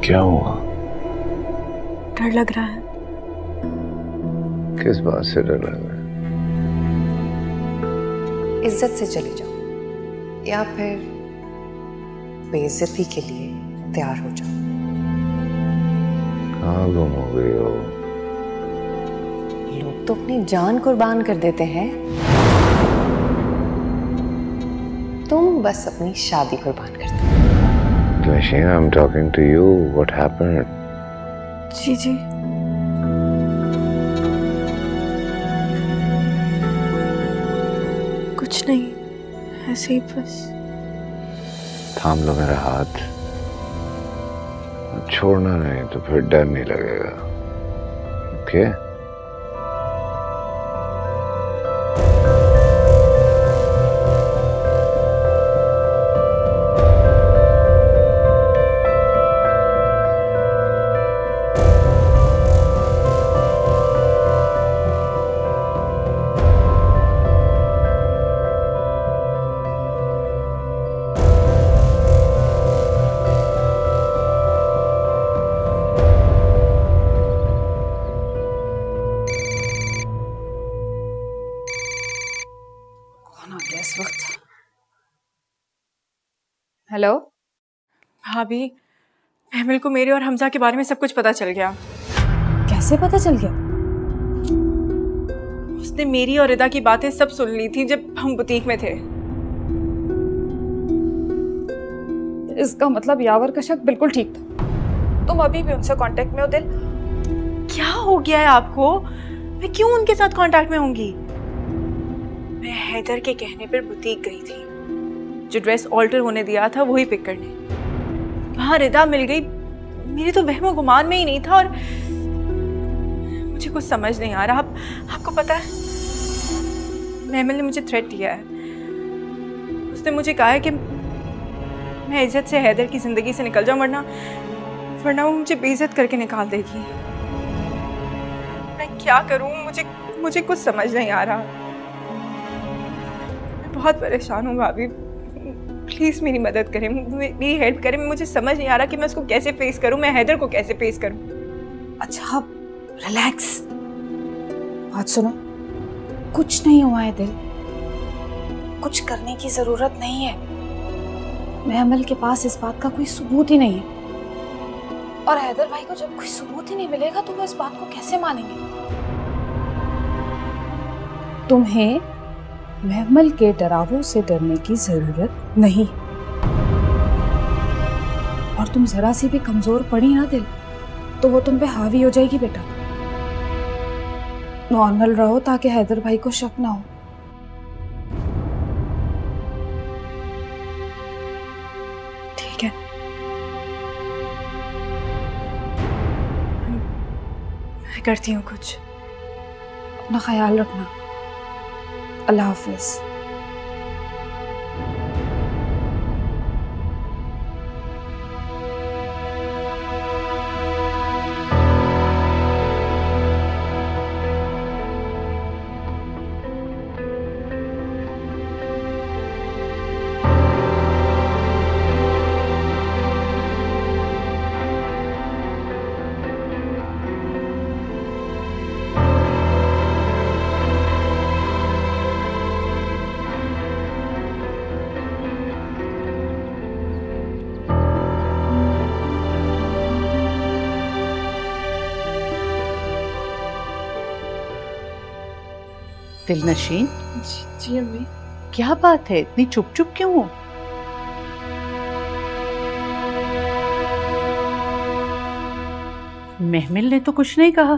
क्या हुआ? डर लग रहा है। किस बात से डर लग रहा है? इज्जत से चले जाओ या फिर बेइज्जती के लिए तैयार हो जाओ। कहाँ गुम हो गई हो? लोग तो अपनी जान कुर्बान कर देते हैं, तुम बस अपनी शादी कुर्बान करते हो। Nasheen, I'm talking to you. What happened? जी जी, कुछ नहीं, ऐसे ही बस। थाम लो मेरा हाथ, छोड़ना नहीं तो फिर डर नहीं लगेगा। ओके? इस वक्त हेलो भाभी, महमिल को मेरे और हमजा के बारे में सब कुछ पता चल गया। कैसे पता चल गया? उसने मेरी और रिदा की बातें सब सुन ली थी जब हम बुटीक में थे। इसका मतलब यावर का शक बिल्कुल ठीक था। तुम अभी भी उनसे कांटेक्ट में हो दिल? क्या हो गया है आपको? मैं क्यों उनके साथ कांटेक्ट में होंगी? मैं हैदर के कहने पर बुटीक गई थी, जो ड्रेस ऑल्टर होने दिया था वही पिक करने। वहां रिदा मिल गई। मेरी तो वहमो गुमान में ही नहीं था और मुझे कुछ समझ नहीं आ रहा। आपको पता है, महमिल ने मुझे थ्रेट दिया है। उसने मुझे कहा है कि मैं इज्जत से हैदर की जिंदगी से निकल जाऊं, वरना वो मुझे बेइज्जत करके निकाल देगी। मैं क्या करूं? मुझे कुछ समझ नहीं आ रहा। बहुत परेशान हूँ भाभी, प्लीज मेरी मदद करें, मेरी हेल्प करें। मुझे समझ नहीं आ रहा कि मैं उसको कैसे फेस करूं, मैं हैदर को कैसे फेस करूं। अच्छा रिलैक्स, बात सुनो। कुछ नहीं हुआ है दिल, कुछ करने की जरूरत नहीं है। महमल के पास इस बात का कोई सबूत ही नहीं है, और हैदर भाई को जब कोई सबूत ही नहीं मिलेगा तो वो इस बात को कैसे मानेंगे? तुम्हें महमल के डरावों से डरने की जरूरत नहीं, और तुम जरा सी भी कमजोर पड़ी ना दिल तो वो तुम पे हावी हो जाएगी। बेटा नॉर्मल रहो ताकि हैदर भाई को शक ना हो। ठीक है, मैं करती हूँ कुछ। अपना ख्याल रखना। अल्लाह हाफिज। दिलनशीन, जी अम्मी। क्या बात है, इतनी चुप चुप क्यों हो? महमिल ने तो कुछ नहीं कहा।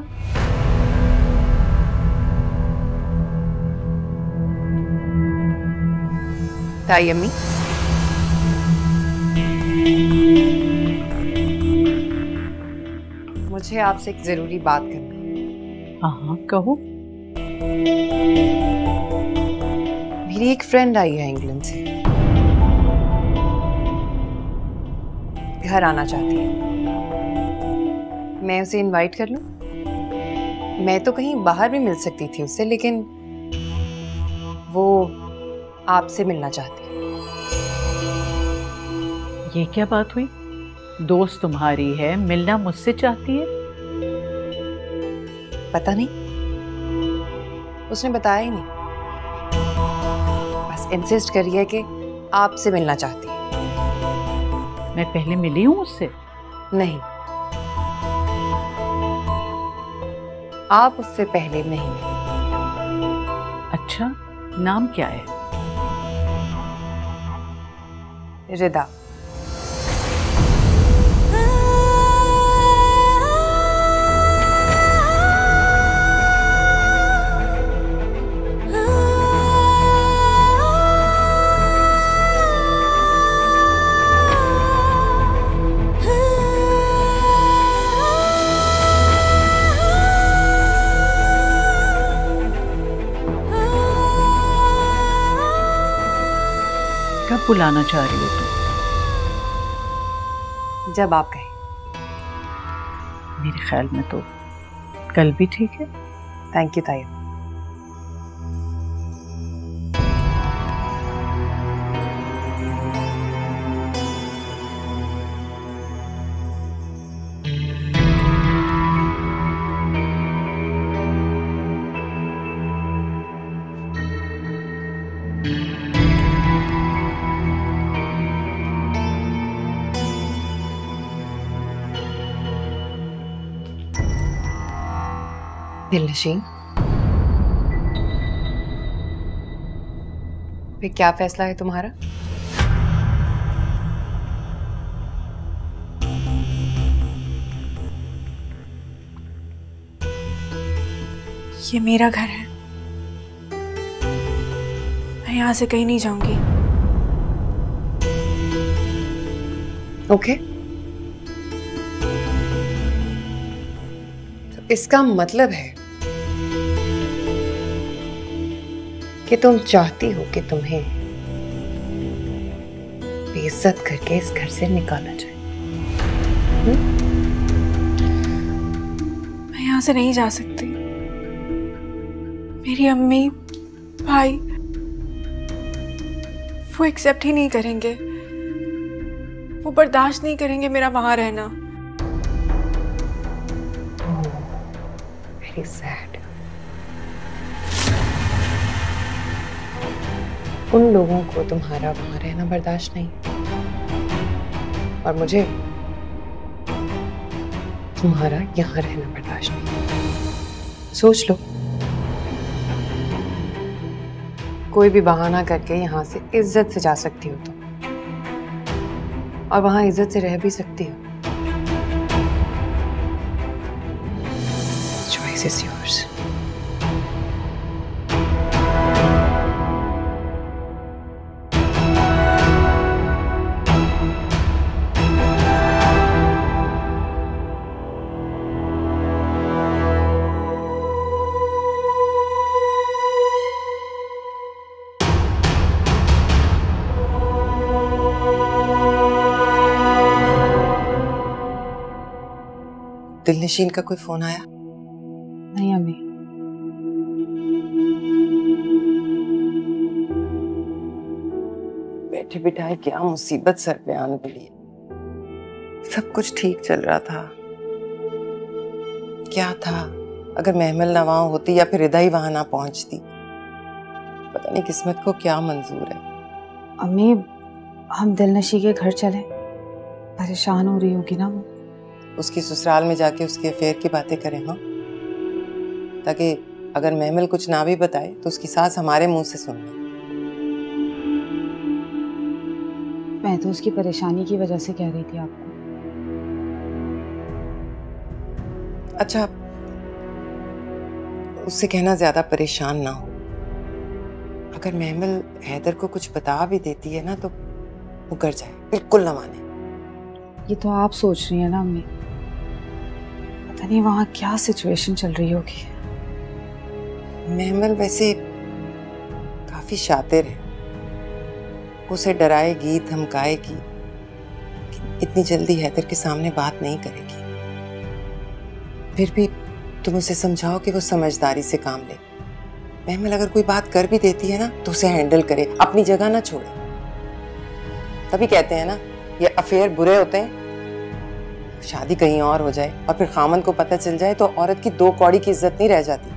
ताई अम्मी, मुझे आपसे एक जरूरी बात करनी है। हाँ कहो। मेरी एक फ्रेंड आई है इंग्लैंड से, घर आना चाहती है। मैं उसे इनवाइट कर लूं? मैं तो कहीं बाहर भी मिल सकती थी उससे, लेकिन वो आपसे मिलना चाहती है। ये क्या बात हुई? दोस्त तुम्हारी है, मिलना मुझसे चाहती है। पता नहीं, उसने बताया ही नहीं, बस इंसिस्ट करी है कि आपसे मिलना चाहती है। मैं पहले मिली हूँ उससे? नहीं, आप उससे पहले नहीं मिले। अच्छा, नाम क्या है? रिदा। कब बुलाना चाह रही हो तुम? जब आप कहें। मेरे ख्याल में तो कल भी ठीक है। थैंक यू ताया। दिलनशीन, फिर क्या फैसला है तुम्हारा? ये मेरा घर है, मैं यहाँ से कहीं नहीं जाऊंगी। ओके, तो इसका मतलब है कि तुम चाहती हो कि तुम्हें बेइज्जत करके इस घर से निकाला जाए। मैं यहाँ से नहीं जा सकती। मेरी अम्मी, भाई, वो एक्सेप्ट ही नहीं करेंगे, वो बर्दाश्त नहीं करेंगे मेरा वहां रहना। Very sad. उन लोगों को तुम्हारा वहां रहना बर्दाश्त नहीं, और मुझे तुम्हारा यहां रहना बर्दाश्त नहीं। सोच लो, कोई भी बहाना करके यहां से इज्जत से जा सकती हो तुम, और वहां इज्जत से रह भी सकती हो। Choice is yours. दिलनशीन का कोई फोन आया? नहीं अम्मी। बैठे बिठाए क्या मुसीबत सर पे आने पड़ी है। सब कुछ ठीक चल रहा था। क्या था अगर महमल ना वहां होती, या फिर रिदा ही वहां ना पहुंचती। पता नहीं किस्मत को क्या मंजूर है। अम्मी, हम दिलनशी के घर चले, परेशान हो रही होगी ना वो। उसकी ससुराल में जाके उसके अफेयर की बातें करें, हाँ, ताकि अगर महमल कुछ ना भी बताए तो उसकी सास हमारे मुंह से सुन ले। मैं तो उसकी परेशानी की वजह से कह रही थी आपको। अच्छा, उससे कहना ज्यादा परेशान ना हो। अगर महमल हैदर को कुछ बता भी देती है ना तो वो कर जाए, बिल्कुल ना माने। ये तो आप सोच रही हैं ना अम्मी, पता नहीं वहां क्या सिचुएशन चल रही होगी। महमल वैसे काफी शातिर है, उसे डराएगी, धमकाएगी, इतनी जल्दी हैदर के सामने बात नहीं करेगी। फिर भी तुम उसे समझाओ कि वो समझदारी से काम ले। महमल अगर कोई बात कर भी देती है ना तो उसे हैंडल करे, अपनी जगह ना छोड़े। तभी कहते हैं ना, ये अफेयर बुरे होते हैं शादी कहीं और हो जाए और फिर खामन को पता चल जाए तो औरत की 2 कौड़ी की इज्जत नहीं रह जाती।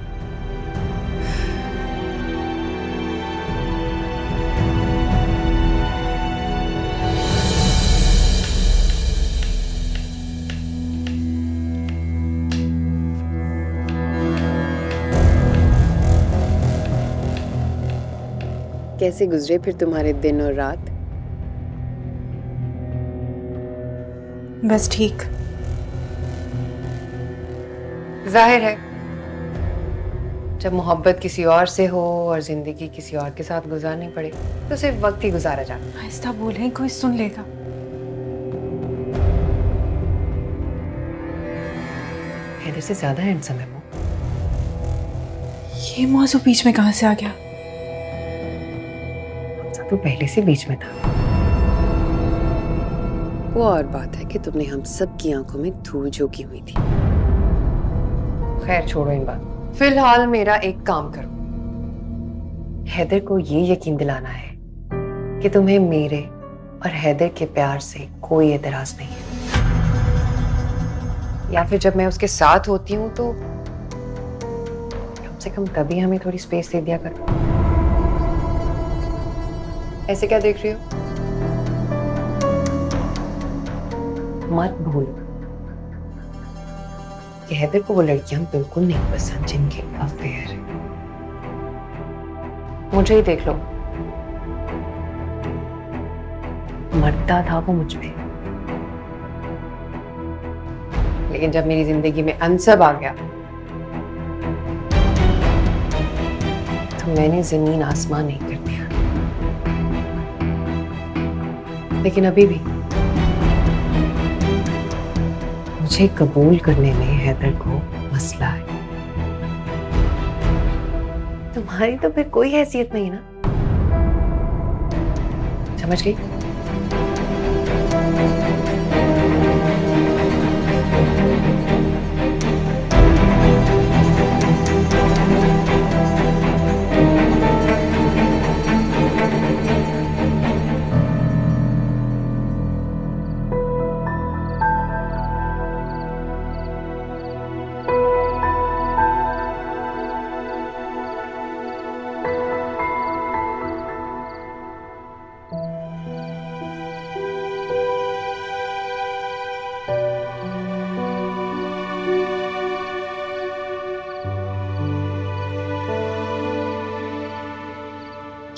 कैसे गुजरे फिर तुम्हारे दिन और रात? बस ठीक। जाहिर है जब मोहब्बत किसी और से हो और जिंदगी किसी और के साथ गुजारनी पड़े तो सिर्फ वक्त ही गुजारा जाता है। आहिस्ता बोलें, कोई सुन लेगा। हैदर से ज्यादा हैंडसम है वो। ये मौजू बीच में कहां से आ गया? तो पहले से बीच में था। वो और बात है कि तुमने हम सब की आंखों में धूल झोंकी हुई थी। खैर छोड़ो इन बात। फिलहाल मेरा एक काम करो, हैदर को ये यकीन दिलाना है कि तुम्हें मेरे और हैदर के प्यार से कोई एतराज नहीं है, या फिर जब मैं उसके साथ होती हूँ तो कम से कम तभी हमें थोड़ी स्पेस दे दिया करो। ऐसे क्या देख रही हो? मत भूलो कि हैदर को वो लड़कियां बिल्कुल नहीं पसंद जिनके अफेयर है। मुझे ही देख लो, मरता था वो मुझ पे, लेकिन जब मेरी जिंदगी में अनसब आ गया तो मैंने जमीन आसमान एक कर दिया। लेकिन अभी भी मुझे कबूल करने में हैदर को मसला है। तुम्हारी तो फिर कोई हैसियत नहीं ना, समझ गई?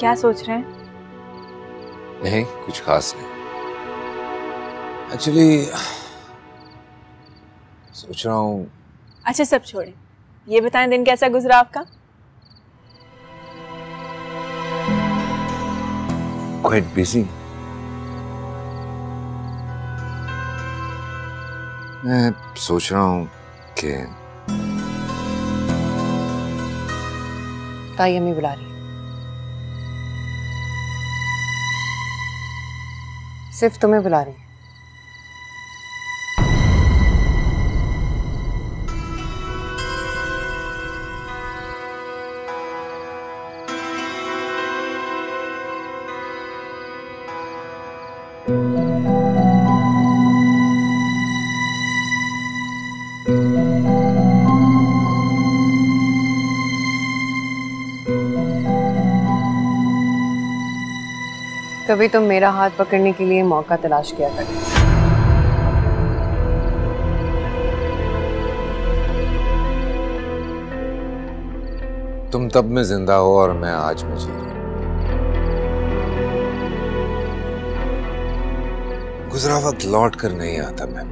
क्या सोच रहे हैं? नहीं, कुछ खास नहीं। एक्चुअली सोच रहा हूँ। अच्छा सब छोड़ें, ये बताएं दिन कैसा गुजरा आपका? Quite busy. मैं सोच रहा हूँ कि ताई अम्मी बुला रही है। सिर्फ तुम्हें बुला रही है। कभी तुम मेरा हाथ पकड़ने के लिए मौका तलाश किया करते। तुम तब में जिंदा हो और मैं आज में जी रहा हूं। गुजरा वक्त लौट कर नहीं आता मैम।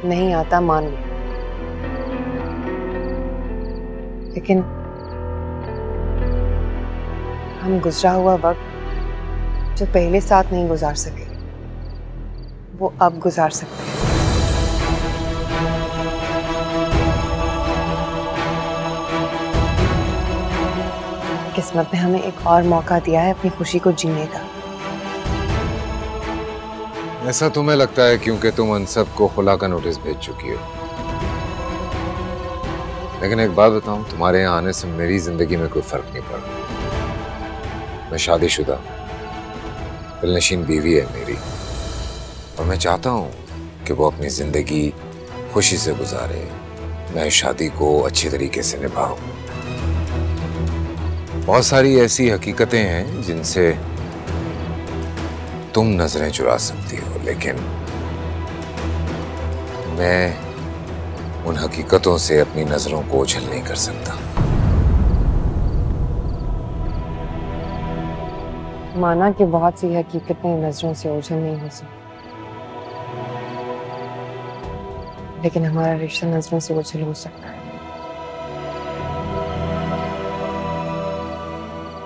नहीं आता मान लो, लेकिन हम गुजरा हुआ वक्त जो पहले साथ नहीं गुजार सके वो अब गुजार सकते हैं। किस्मत ने हमें एक और मौका दिया है अपनी खुशी को जीने का। ऐसा तुम्हें लगता है क्योंकि तुम अनसब को खुला का नोटिस भेज चुकी हो। लेकिन एक बात बताऊं, तुम्हारे यहाँ आने से मेरी जिंदगी में कोई फर्क नहीं पड़ा। मैं शादीशुदा, दिलनशीन बीवी है मेरी, और मैं चाहता हूँ कि वो अपनी जिंदगी खुशी से गुजारे, मैं शादी को अच्छी तरीके से निभाऊं। बहुत सारी ऐसी हकीकतें हैं जिनसे तुम नजरें चुरा सकती हो, लेकिन मैं उन हकीकतों से अपनी नजरों को ओझल नहीं कर सकता। माना कि बहुत सी हकीकतें नजरों से ओझल नहीं हो सकती, लेकिन हमारा रिश्ता नजरों से ओझल हो सकता है।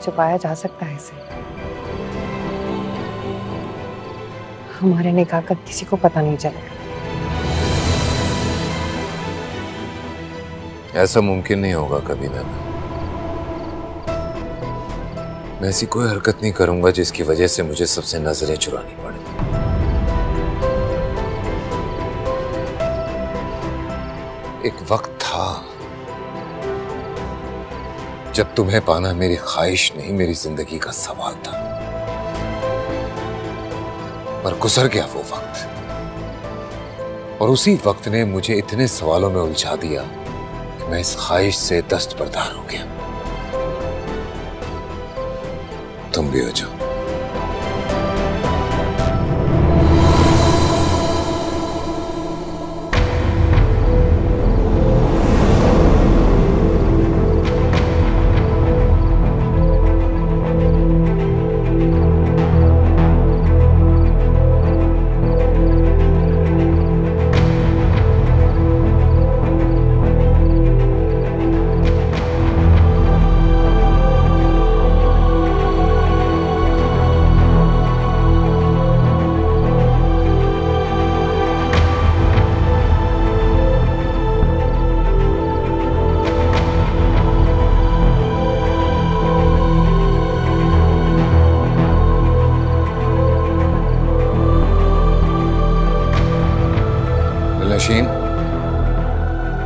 छुपाया जा सकता है इसे। हमारे निकाह का किसी को पता नहीं चलेगा। ऐसा मुमकिन नहीं होगा कभी ना। मैं ऐसी कोई हरकत नहीं करूंगा जिसकी वजह से मुझे सबसे नजरें चुरानी पड़े। एक वक्त था जब तुम्हें पाना मेरी ख्वाहिश नहीं, मेरी जिंदगी का सवाल था, पर गुजर गया वो वक्त, और उसी वक्त ने मुझे इतने सवालों में उलझा दिया कि मैं इस ख्वाहिश से दस्तबरदार हो गया। तुम भी हो जाओ।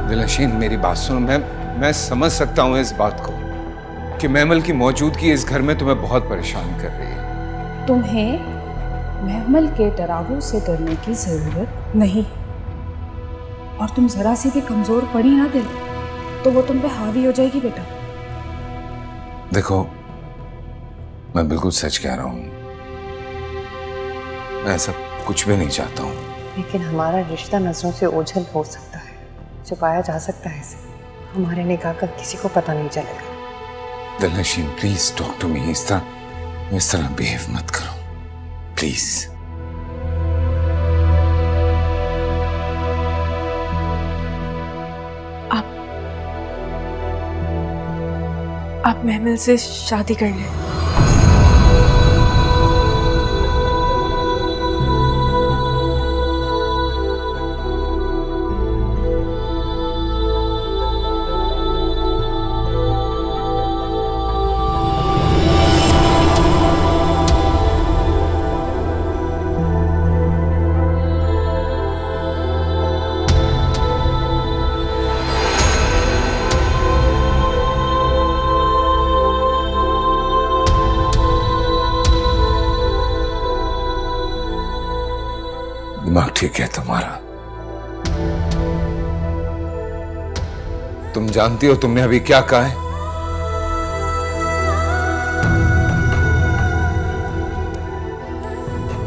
दिलनशीन, मेरी बात सुनो। मैं समझ सकता हूँ इस बात को कि महमल की मौजूदगी इस घर में तुम्हें बहुत परेशान कर रही है। तुम्हें महमल के डरावों से डरने की जरूरत नहीं, और तुम जरा सी भी कमजोर पड़ी ना दिल, तो वो तुम पे हावी हो जाएगी बेटा। देखो, मैं बिल्कुल सच कह रहा हूँ, मैं ऐसा कुछ भी नहीं चाहता हूँ। लेकिन हमारा रिश्ता नजरों से ओझल हो सकता है, छुपाया जा सकता है इसे। हमारे निकाह का किसी को पता नहीं चलेगा। दिलनशीन, प्लीज टॉक टू मी। इस तरह बिहेव मत करो, प्लीज। आप महमल से शादी कर लें। दिमाग ठीक है तुम्हारा। तुम जानती हो तुमने अभी क्या कहा है?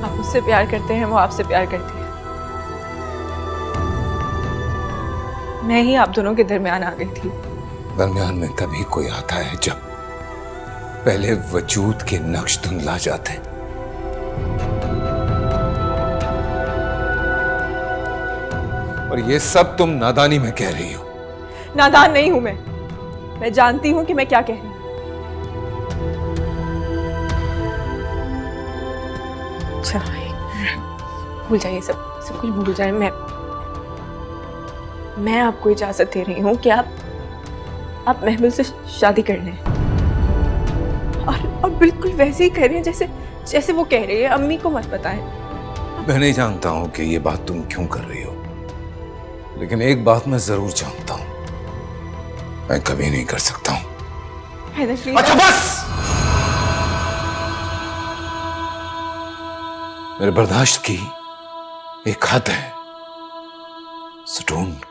आप उससे प्यार करते हैं, वो आपसे प्यार करती है। मैं ही आप दोनों के दरमियान आ गई थी। दरमियान में तभी कोई आता है जब पहले वजूद के नक्श धुंधला जाते हैं। और ये सब तुम नादानी में कह रही हो। नादान नहीं हूं मैं जानती हूं कि मैं क्या कह रही हूं। अच्छा, भूल जाइए, सब कुछ भूल जाए। मैं आपको इजाजत दे रही हूं कि आप महमल से शादी कर लें, और बिल्कुल वैसे ही कह रही हैं जैसे वो कह रही है। अम्मी को मत बताएं। मैं नहीं जानता हूं कि ये बात तुम क्यों कर रही हो, लेकिन एक बात मैं जरूर जानता हूं, मैं कभी नहीं कर सकता हूं। अच्छा बस! मेरे बर्दाश्त की एक हद है। So don't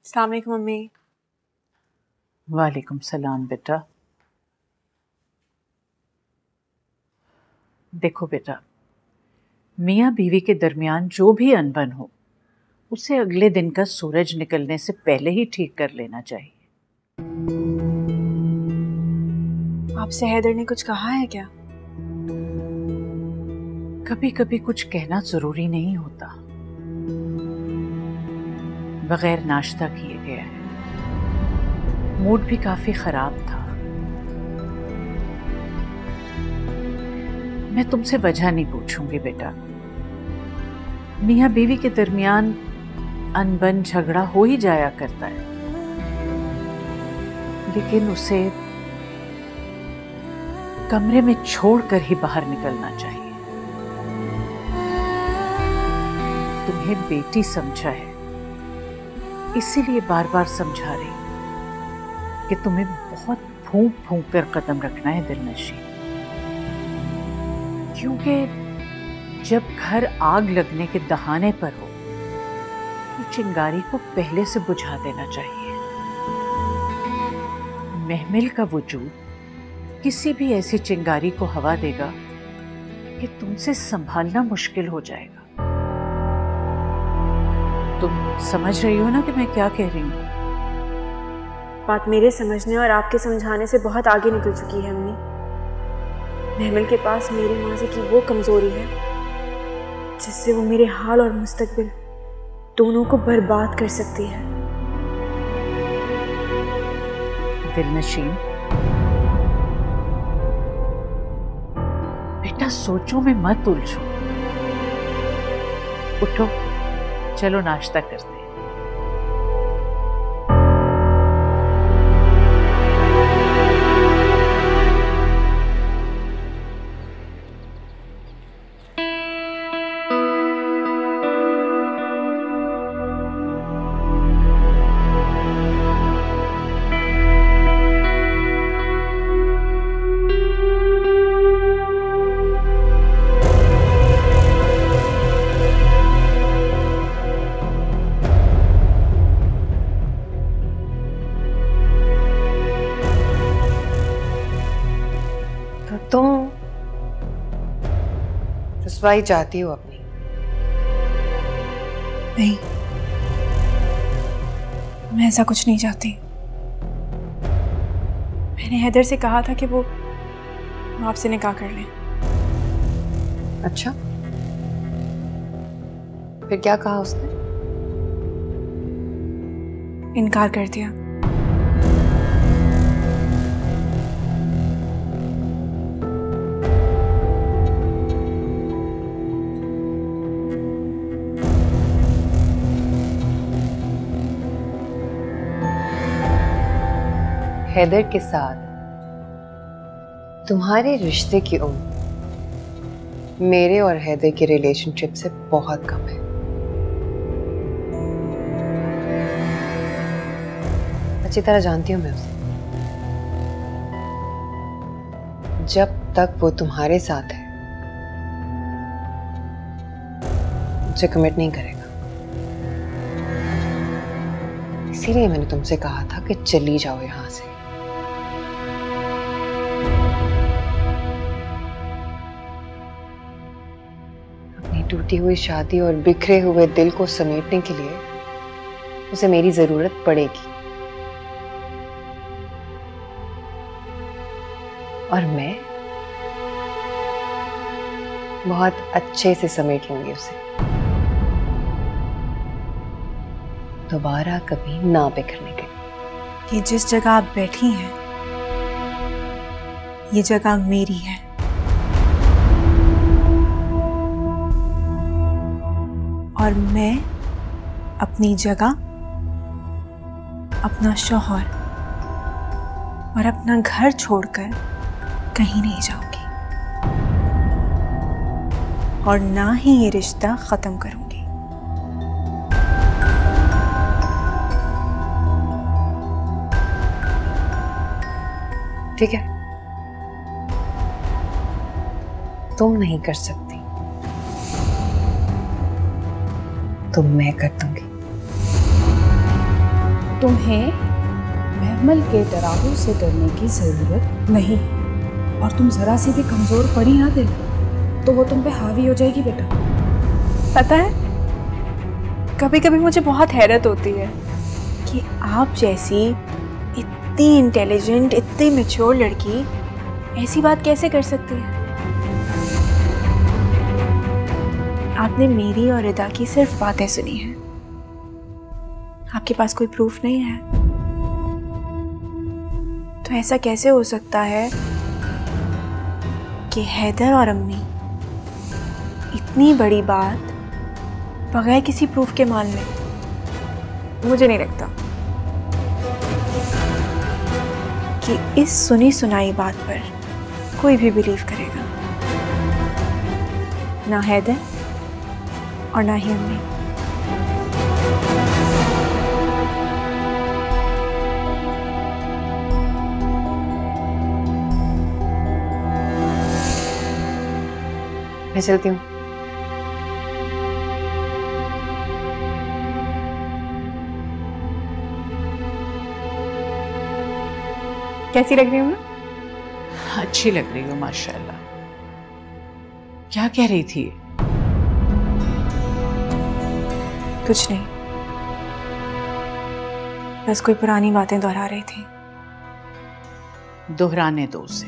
अस्सलाम वालेकुम मम्मी। वालेकुम सलाम बेटा। देखो बेटा, मियाँ बीवी के दरमियान जो भी अनबन हो उसे अगले दिन का सूरज निकलने से पहले ही ठीक कर लेना चाहिए। आपसे हैदर ने कुछ कहा है क्या? कभी कभी कुछ कहना जरूरी नहीं होता। बगैर नाश्ता किए गया है, मूड भी काफी खराब था। मैं तुमसे वजह नहीं पूछूंगी बेटा। मियाँ बीवी के दरमियान अनबन झगड़ा हो ही जाया करता है, लेकिन उसे कमरे में छोड़कर ही बाहर निकलना चाहिए। तुम्हें बेटी समझा है, इसीलिए बार बार समझा रही कि तुम्हें बहुत फूंक फूंक कर कदम रखना है दिलनशी, क्योंकि जब घर आग लगने के दहाने पर हो तो चिंगारी को पहले से बुझा देना चाहिए। महमिल का वजूद किसी भी ऐसी चिंगारी को हवा देगा कि तुमसे संभालना मुश्किल हो जाएगा। तुम समझ रही हो ना कि मैं क्या कह रही हूँ? बात मेरे समझने और आपके समझाने से बहुत आगे निकल चुकी है अम्मी। महमिल के पास मेरे माजी की वो कमजोरी है जिससे वो मेरे हाल और मुस्तकबिल दोनों को बर्बाद कर सकती है। दिलनशीन, बेटा सोचो में मत उलझो। उठो, चलो नाश्ता करते हैं। तुम रसवाई चाहती हो अपनी? नहीं, मैं ऐसा कुछ नहीं चाहती। मैंने हैदर से कहा था कि वो आपसे निकाह कर लें। अच्छा, फिर क्या कहा उसने? इनकार कर दिया। हैदर के साथ तुम्हारे रिश्ते की उम्र मेरे और हैदर के रिलेशनशिप से बहुत कम है। अच्छी तरह जानती हूं मैं उसे। जब तक वो तुम्हारे साथ है मुझे कमिट नहीं करेगा। इसीलिए मैंने तुमसे कहा था कि चली जाओ यहां से। टूटी हुई शादी और बिखरे हुए दिल को समेटने के लिए उसे मेरी जरूरत पड़ेगी, और मैं बहुत अच्छे से समेट लूंगी उसे। दोबारा कभी ना बिखरने के। ये जिस जगह आप बैठी हैं, ये जगह मेरी है। और मैं अपनी जगह, अपना शौहर और अपना घर छोड़कर कहीं नहीं जाऊंगी, और ना ही ये रिश्ता खत्म करूंगी। ठीक है, तुम नहीं कर सकती तो मैं कर दूंगी। तुम्हें महमल के डरावों से डरने की जरूरत नहीं, और तुम जरा सी भी कमजोर पड़ी ना दिल तो वो तुम पे हावी हो जाएगी बेटा। पता है, कभी कभी मुझे बहुत हैरत होती है कि आप जैसी इतनी इंटेलिजेंट, इतनी मैच्योर लड़की ऐसी बात कैसे कर सकती है। आपने मेरी और रिदा की सिर्फ बातें सुनी हैं, आपके पास कोई प्रूफ नहीं है। तो ऐसा कैसे हो सकता है कि हैदर और अम्मी इतनी बड़ी बात बगैर किसी प्रूफ के मान लें? मुझे नहीं लगता कि इस सुनी सुनाई बात पर कोई भी बिलीव करेगा, ना हैदर और ना ही अम्मी। मैं चलती हूँ। कैसी लग रही हूँ मैं? अच्छी लग रही हो माशाल्लाह। क्या कह रही थी? कुछ नहीं, बस कोई पुरानी बातें दोहरा रही थी। दोहराने दो उसे,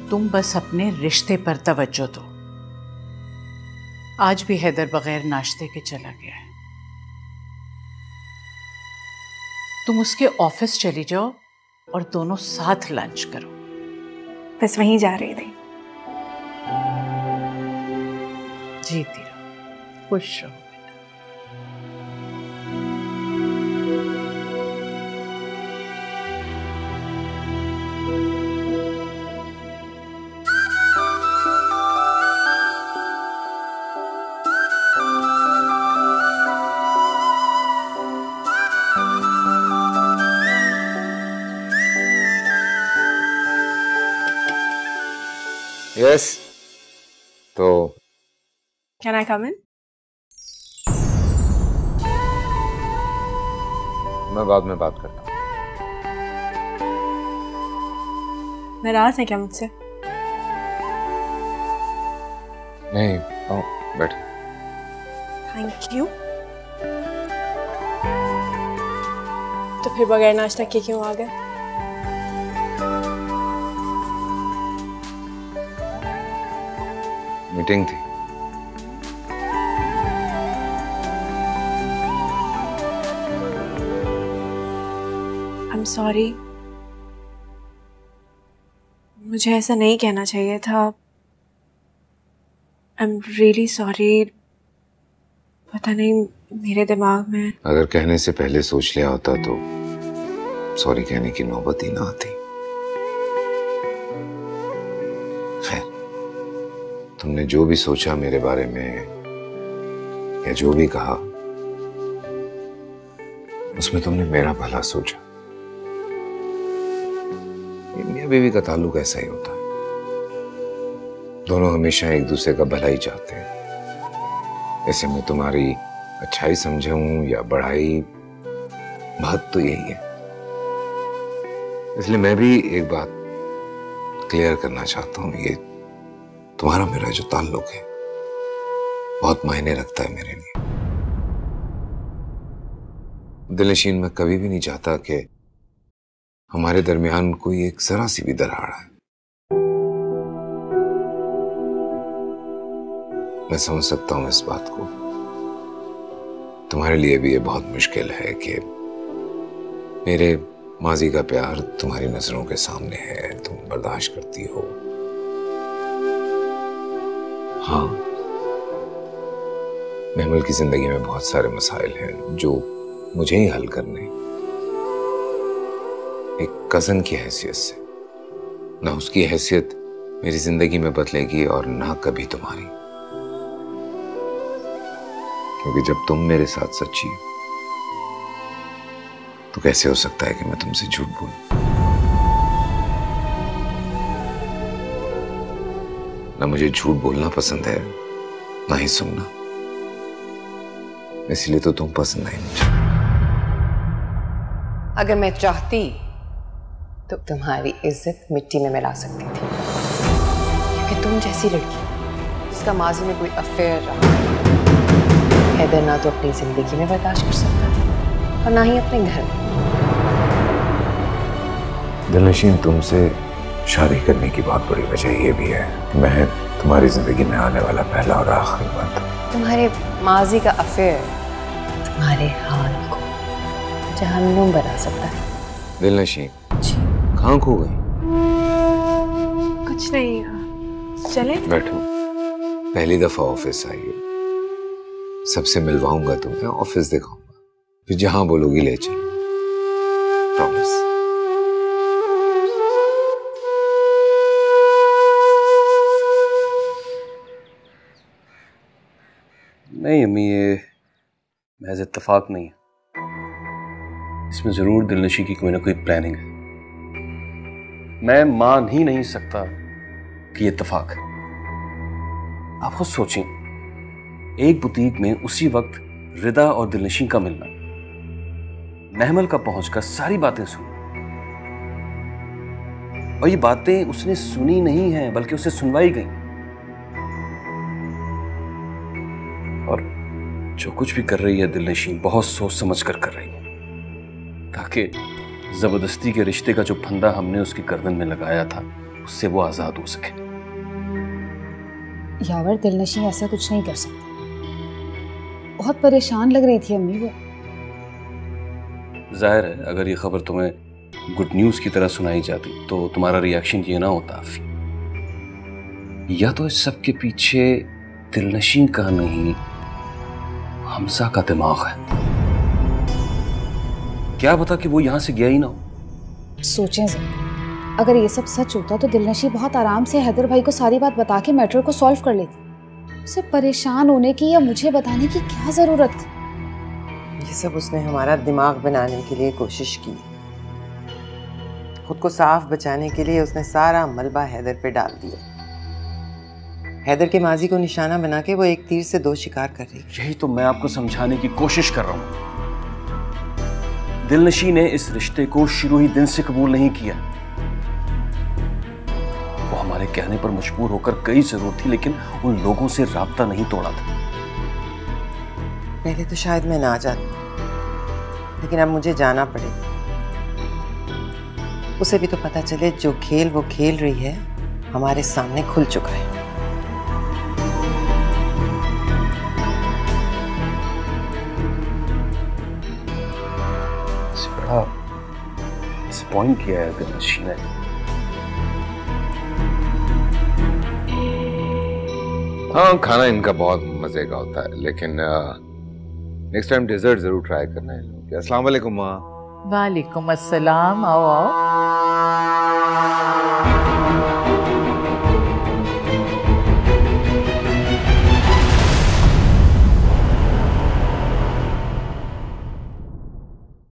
तुम बस अपने रिश्ते पर तवज्जो दो। आज भी हैदर बगैर नाश्ते के चला गया है। तुम उसके ऑफिस चली जाओ और दोनों साथ लंच करो। बस वहीं जा रही थी। जीती रहो, खुश रहो। यस, तो कैन आई कम इन? मैं बाद में बात करता हूँ। नाराज है क्या मुझसे? नहीं, आओ बैठ। Thank you. तो फिर बगैर नाश्ता किए क्यों आ गए? मीटिंग थी। आई एम सॉरी, मुझे ऐसा नहीं कहना चाहिए था। I am really sorry. पता नहीं मेरे दिमाग में। अगर कहने से पहले सोच लिया होता तो सॉरी कहने की नौबत ही ना आती। खैर, तुमने जो भी सोचा मेरे बारे में या जो भी कहा, उसमें तुमने मेरा भला सोचा। मियां बीवी का ताल्लुक ऐसा ही होता है, दोनों हमेशा एक दूसरे का भला ही चाहते हैं। ऐसे में तुम्हारी अच्छाई समझूं या बढ़ाई, बात तो यही है। इसलिए मैं भी एक बात क्लियर करना चाहता हूं, ये तुम्हारा मेरा जो ताल्लुक है बहुत मायने रखता है मेरे लिए। दिलनशीन, मैं कभी भी नहीं चाहता कि हमारे दरमियान कोई एक जरा सी भी दरार है। मैं समझ सकता हूं इस बात को। तुम्हारे लिए भी ये बहुत मुश्किल है कि मेरे माजी का प्यार तुम्हारी नजरों के सामने है, तुम बर्दाश्त करती हो। हाँ, महमल की जिंदगी में बहुत सारे मसाइल हैं जो मुझे ही हल करने, एक कजन की हैसियत से। ना उसकी हैसियत मेरी जिंदगी में बदलेगी और ना कभी तुम्हारी, क्योंकि जब तुम मेरे साथ सच्ची हो तो कैसे हो सकता है कि मैं तुमसे झूठ बोलूं। ना मुझे झूठ बोलना पसंद है, ना ही सुनना। इसलिए तो तुम पसंद नहीं मुझे। अगर मैं चाहती तो तुम्हारी इज्जत मिट्टी में मिला सकती थी, क्योंकि तुम जैसी लड़की जिसका माजी में कोई अफेयर रहा, हैदर ना तो अपनी जिंदगी में बर्दाश्त कर सकता था और ना ही अपने घर में। दिलनशीन, तुमसे शादी करने की बहुत बड़ी वजह यह भी है कि मैं तुम्हारी जिंदगी में आने वाला पहला और आखिरी बात। तुम्हारे माजी का अफेयर तुम्हारे हाल को जहन्नुम बना सकता है। दिलनशीन, कहाँ खो गई? कुछ नहीं, चले बैठो। पहली दफा ऑफिस आई हो, सबसे मिलवाऊंगा तुम्हें, ऑफिस दिखाऊंगा, फिर जहां बोलोगी ले चलो। प्रॉमिस। नहीं अम्मी, ये महज इत्तेफाक नहीं है, इसमें जरूर दिलनशी की कोई ना कोई प्लानिंग है। मैं मान ही नहीं सकता कि ये इत्तेफाक है। आप खुद सोचें, एक बुटीक में उसी वक्त रिदा और दिलनशी का मिलना, महमल का पहुंचकर सारी बातें सुन, और ये बातें उसने सुनी नहीं है बल्कि उसे सुनवाई गई। और जो कुछ भी कर रही है दिलनशीन बहुत सोच समझ कर रही है, ताकि जबरदस्ती के रिश्ते का जो फंदा हमने उसकी गर्दन में लगाया था उससे वो आजाद हो सके। यावर, दिलनशीन ऐसा कुछ नहीं कर सकती। बहुत परेशान लग रही थी अम्मी वो। जाहिर है अगर ये खबर तुम्हें गुड न्यूज की तरह सुनाई जाती तो तुम्हारा रिएक्शन ये ना होता आफी। या तो इस सब के पीछे दिलनशीन का नहीं हमजा का दिमाग है। क्या पता कि वो यहां से गया ही ना हो। सोचें जरा, अगर ये सब सच होता तो दिलनशीन बहुत आराम से हैदर भाई को सारी बात बता के मैटर को सॉल्व कर लेती। उसे परेशान होने की या मुझे बताने की क्या जरूरत थी? ये सब उसने हमारा दिमाग बनाने के लिए कोशिश की। खुद को साफ बचाने के लिए उसने सारा मलबा हैदर पे डाल दिया। हैदर के माजी को निशाना बना के वो एक तीर से 2 शिकार कर रही। यही तो मैं आपको समझाने की कोशिश कर रहा हूं। दिलनशीन ने इस रिश्ते को शुरू ही दिन से कबूल नहीं किया। वो हमारे कहने पर मजबूर होकर गई जरूर थी, लेकिन उन लोगों से राब्ता नहीं तोड़ा था। पहले तो शायद मैं ना जाती, लेकिन अब मुझे जाना पड़ेगा। उसे भी तो पता चले जो खेल वो खेल रही है हमारे सामने खुल चुका है। बड़ा डिसअपॉइंट किया है दिलनशीन ने। हाँ, खाना इनका बहुत मजे का होता है, लेकिन नेक्स्ट टाइम डेजर्ट जरूर ट्राई करना है। अस्सलाम वालेकुम माँ। वालेकुम अस्सलाम। आओ आओ।